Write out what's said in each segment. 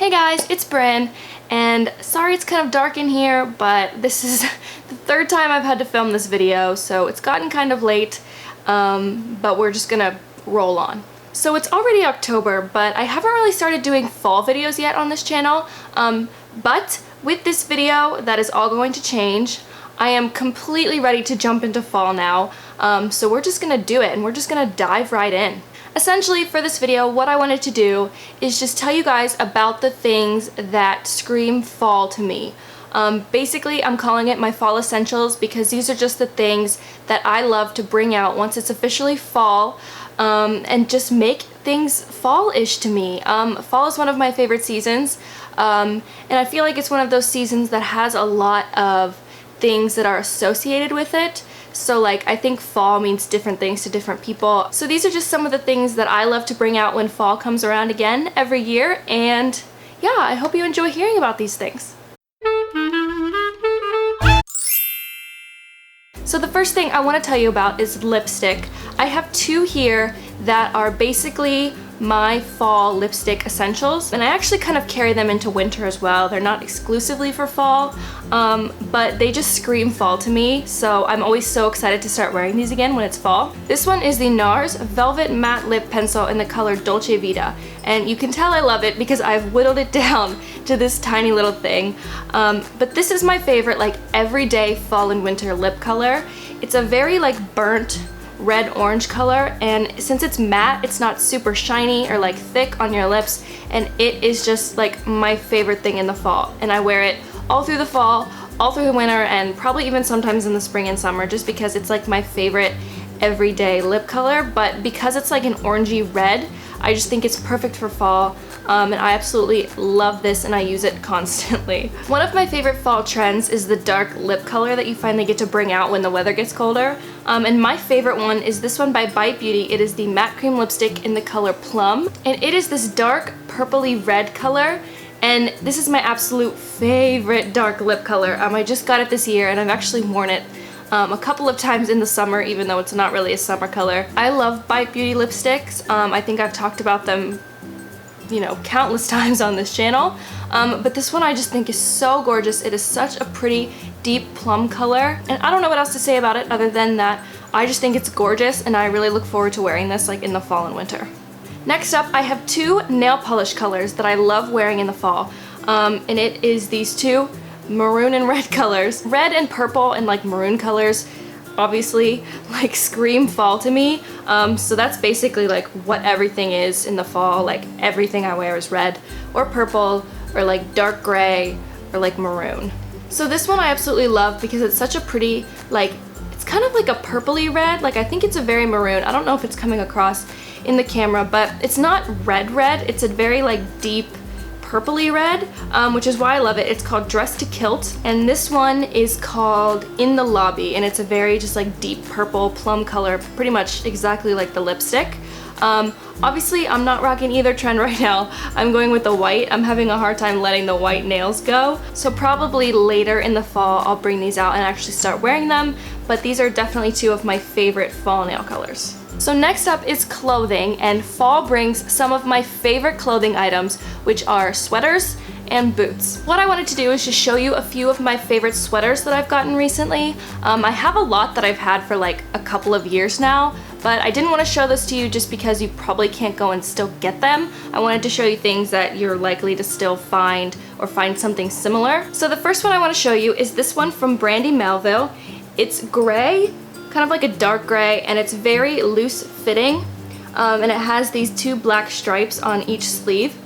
Hey guys, it's Bryn, and sorry it's kind of dark in here, but this is the third time I've had to film this video, so it's gotten kind of late, but we're just gonna roll on. So it's already October, but I haven't really started doing fall videos yet on this channel, but with this video, that is all going to change. I am completely ready to jump into fall now, so we're just gonna do it, and we're just gonna dive right in. Essentially, for this video, what I wanted to do is just tell you guys about the things that scream fall to me. Basically, I'm calling it my fall essentials because these are just the things that I love to bring out once it's officially fall, and just make things fall-ish to me. Fall is one of my favorite seasons, and I feel like it's one of those seasons that has a lot of things that are associated with it. So like, I think fall means different things to different people. So these are just some of the things that I love to bring out when fall comes around again every year, and yeah, I hope you enjoy hearing about these things. So the first thing I want to tell you about is lipstick. I have two here that are basically my fall lipstick essentials, and I actually kind of carry them into winter as well. They're not exclusively for fall, but they just scream fall to me, so I'm always so excited to start wearing these again when it's fall. This one is the NARS Velvet Matte Lip Pencil in the color Dolce Vita, and you can tell I love it because I've whittled it down to this tiny little thing. But this is my favorite like everyday fall and winter lip color. It's a very like burnt red-orange color, and since it's matte, it's not super shiny or like thick on your lips, and it is just like my favorite thing in the fall, and I wear it all through the fall, all through the winter, and probably even sometimes in the spring and summer, just because it's like my favorite everyday lip color. But because it's like an orangey red, I just think it's perfect for fall, and I absolutely love this and I use it constantly. One of my favorite fall trends is the dark lip color that you finally get to bring out when the weather gets colder, and my favorite one is this one by Bite Beauty. It is the matte cream lipstick in the color Plum, and it is this dark purpley red color, and this is my absolute favorite dark lip color. I just got it this year and I've actually worn it a couple of times in the summer, even though it's not really a summer color. I love Bite Beauty lipsticks. I think I've talked about them, you know, countless times on this channel, but this one I just think is so gorgeous. It is such a pretty deep plum color, and I don't know what else to say about it other than that I just think it's gorgeous, and I really look forward to wearing this like in the fall and winter. Next up, I have two nail polish colors that I love wearing in the fall, and it is these two maroon and red colors. Red and purple and like maroon colors obviously like scream fall to me, so that's basically like what everything is in the fall. Like everything I wear is red or purple or like dark gray or like maroon. So this one I absolutely love because it's such a pretty, like, it's kind of like a purpley red. Like I think it's a very maroon. I don't know if it's coming across in the camera, but it's not red, it's a very like deep purpley red, which is why I love it. It's called Dress to Kilt, and this one is called In the Lobby, and it's a very just like deep purple plum color, pretty much exactly like the lipstick. Obviously I'm not rocking either trend right now. I'm going with the white. I'm having a hard time letting the white nails go, so probably later in the fall I'll bring these out and actually start wearing them, but these are definitely two of my favorite fall nail colors. So next up is clothing, and fall brings some of my favorite clothing items, which are sweaters and boots. What I wanted to do is just show you a few of my favorite sweaters that I've gotten recently. I have a lot that I've had for like a couple of years now, but I didn't want to show this to you just because you probably can't go and still get them. I wanted to show you things that you're likely to still find or find something similar. So the first one I want to show you is this one from Brandy Melville. It's gray, kind of like a dark gray, and it's very loose fitting, and it has these two black stripes on each sleeve.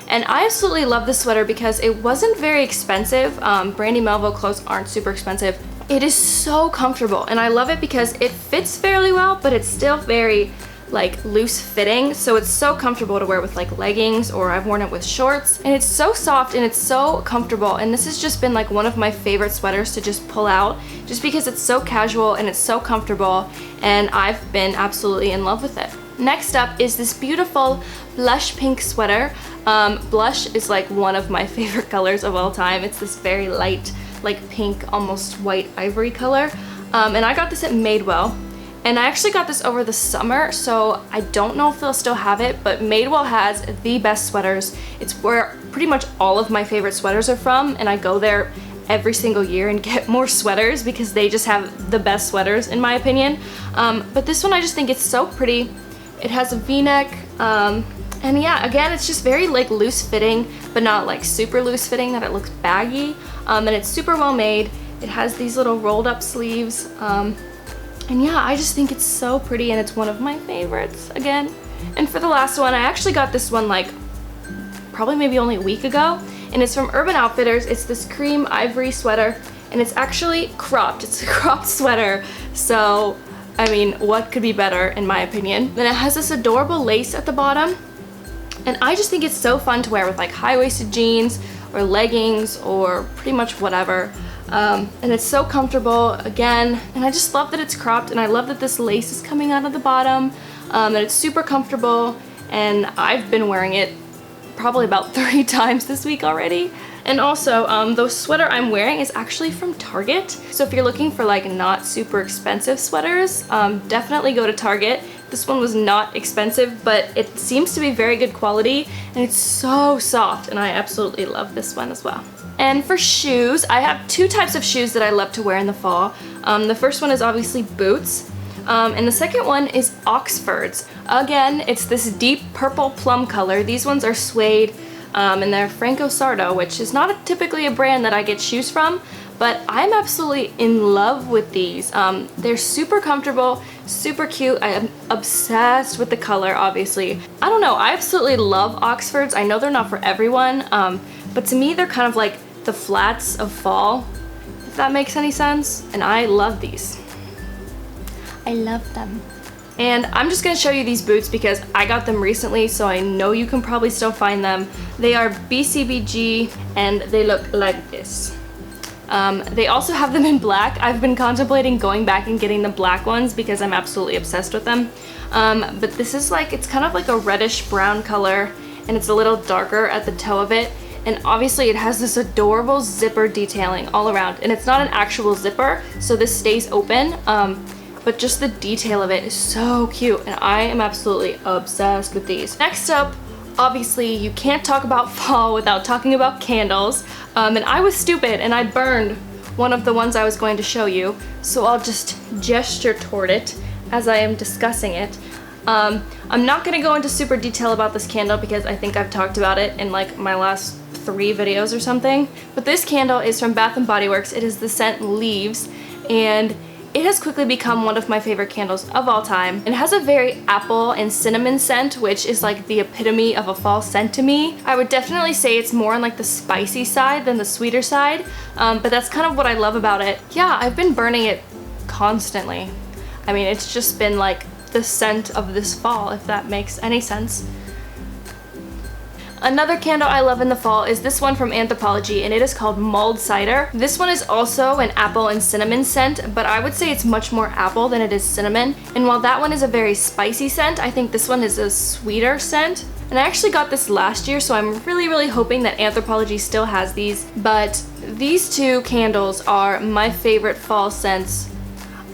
And I absolutely love this sweater because it wasn't very expensive. Brandy Melville clothes aren't super expensive. It is so comfortable, and I love it because it fits fairly well, but it's still very like loose fitting, so it's so comfortable to wear with like leggings, or I've worn it with shorts, and it's so soft and it's so comfortable. And this has just been like one of my favorite sweaters to just pull out, just because it's so casual and it's so comfortable, and I've been absolutely in love with it. Next up is this beautiful blush pink sweater. Blush is like one of my favorite colors of all time. It's this very light like pink, almost white ivory color, and I got this at Madewell. And I actually got this over the summer, so I don't know if they'll still have it, but Madewell has the best sweaters. It's where pretty much all of my favorite sweaters are from, and I go there every single year and get more sweaters because they just have the best sweaters in my opinion. But this one, I just think it's so pretty. It has a v-neck, and yeah, again, it's just very like loose fitting, but not like super loose fitting that it looks baggy. And it's super well made. It has these little rolled up sleeves. And yeah, I just think it's so pretty, and it's one of my favorites again. And for the last one, I actually got this one like probably maybe only a week ago, and it's from Urban Outfitters. It's this cream ivory sweater, and it's actually cropped. It's a cropped sweater, so I mean, what could be better in my opinion? Then it has this adorable lace at the bottom, and I just think it's so fun to wear with like high-waisted jeans or leggings or pretty much whatever. And it's so comfortable again, and I just love that it's cropped, and I love that this lace is coming out of the bottom, and it's super comfortable, and I've been wearing it probably about 30 times this week already. And also, the sweater I'm wearing is actually from Target, so if you're looking for like not super expensive sweaters, definitely go to Target. This one was not expensive, but it seems to be very good quality, and it's so soft, and I absolutely love this one as well. And for shoes, I have two types of shoes that I love to wear in the fall. The first one is obviously boots, and the second one is Oxfords. Again, it's this deep purple plum color. These ones are suede, and they're Franco Sardo, which is not typically a brand that I get shoes from, but I'm absolutely in love with these. They're super comfortable, super cute. I am obsessed with the color, obviously. I don't know, I absolutely love Oxfords. I know they're not for everyone, but to me they're kind of like the flats of fall, if that makes any sense. And I love these. I love them. And I'm just gonna show you these boots because I got them recently, so I know you can probably still find them. They are BCBG, and they look like this. They also have them in black. I've been contemplating going back and getting the black ones because I'm absolutely obsessed with them. But this is like, it's kind of like a reddish brown color, and it's a little darker at the toe of it. And obviously it has this adorable zipper detailing all around, and it's not an actual zipper, so this stays open, but just the detail of it is so cute, and I am absolutely obsessed with these. Next up, obviously you can't talk about fall without talking about candles, and I was stupid and I burned one of the ones I was going to show you, so I'll just gesture toward it as I am discussing it. I'm not gonna go into super detail about this candle because I think I've talked about it in like my last 3 videos or something, but this candle is from Bath & Body Works. It is the scent Leaves, and it has quickly become one of my favorite candles of all time. It has a very apple and cinnamon scent, which is like the epitome of a fall scent to me. I would definitely say it's more on like the spicy side than the sweeter side, but that's kind of what I love about it. Yeah, I've been burning it constantly. I mean, it's just been like the scent of this fall, if that makes any sense. Another candle I love in the fall is this one from Anthropologie, and it is called Mulled Cider. This one is also an apple and cinnamon scent, but I would say it's much more apple than it is cinnamon. And while that one is a very spicy scent, I think this one is a sweeter scent. And I actually got this last year, so I'm really hoping that Anthropologie still has these. But these two candles are my favorite fall scents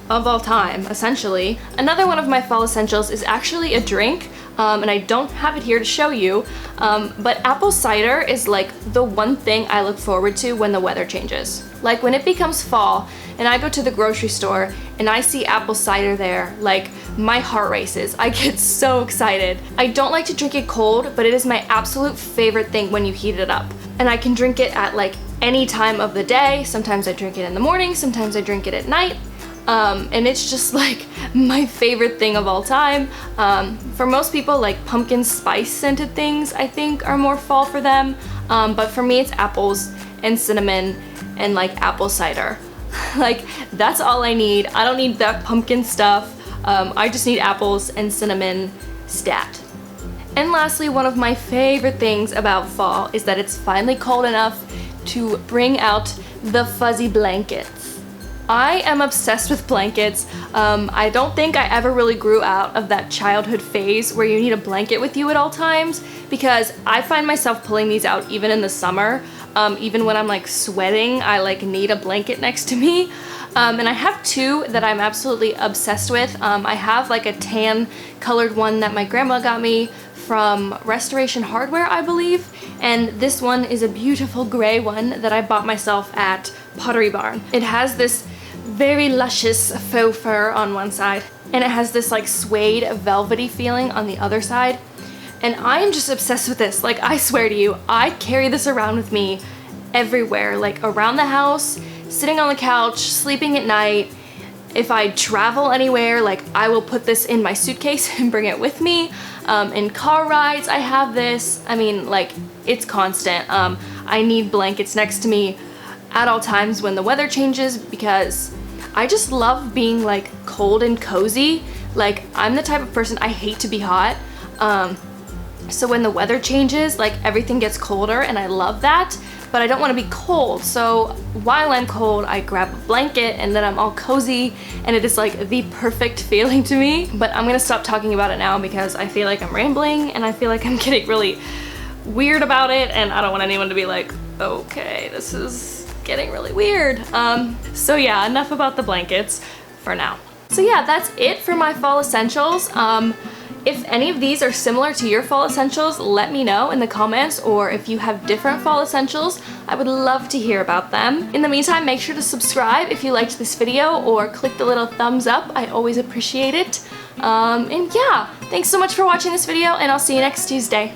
of all time, essentially. Another one of my fall essentials is actually a drink. And I don't have it here to show you, but apple cider is like the one thing I look forward to when the weather changes. Like when it becomes fall and I go to the grocery store and I see apple cider there, like my heart races. I get so excited. I don't like to drink it cold, but it is my absolute favorite thing when you heat it up. And I can drink it at like any time of the day. Sometimes I drink it in the morning, sometimes I drink it at night. And it's just like my favorite thing of all time. For most people, like pumpkin spice scented things I think are more fall for them, but for me it's apples and cinnamon and like apple cider. Like that's all I need. I don't need that pumpkin stuff. I just need apples and cinnamon stat. And lastly, one of my favorite things about fall is that it's finally cold enough to bring out the fuzzy blankets. I am obsessed with blankets. I don't think I ever really grew out of that childhood phase where you need a blanket with you at all times, because I find myself pulling these out even in the summer. Even when I'm like sweating, I like need a blanket next to me. And I have two that I'm absolutely obsessed with. I have like a tan colored one that my grandma got me from Restoration Hardware, I believe. And this one is a beautiful gray one that I bought myself at Pottery Barn. It has this very luscious faux fur on one side, and it has this like suede velvety feeling on the other side. And I am just obsessed with this. Like, I swear to you, I carry this around with me everywhere, like around the house, sitting on the couch, sleeping at night. If I travel anywhere, like I will put this in my suitcase and bring it with me. In car rides, I have this. I mean, like, it's constant. I need blankets next to me at all times when the weather changes, because I just love being like cold and cozy. Like, I'm the type of person, I hate to be hot. So when the weather changes, like everything gets colder, and I love that, but I don't want to be cold. So while I'm cold, I grab a blanket and then I'm all cozy, and it is like the perfect feeling to me. But I'm gonna stop talking about it now because I feel like I'm rambling and I feel like I'm getting really weird about it, and I don't want anyone to be like, okay, this is getting really weird. So yeah, enough about the blankets for now. So yeah, that's it for my fall essentials. If any of these are similar to your fall essentials, let me know in the comments, or if you have different fall essentials, I would love to hear about them. In the meantime, make sure to subscribe if you liked this video, or click the little thumbs up. I always appreciate it. And yeah, thanks so much for watching this video, and I'll see you next Tuesday.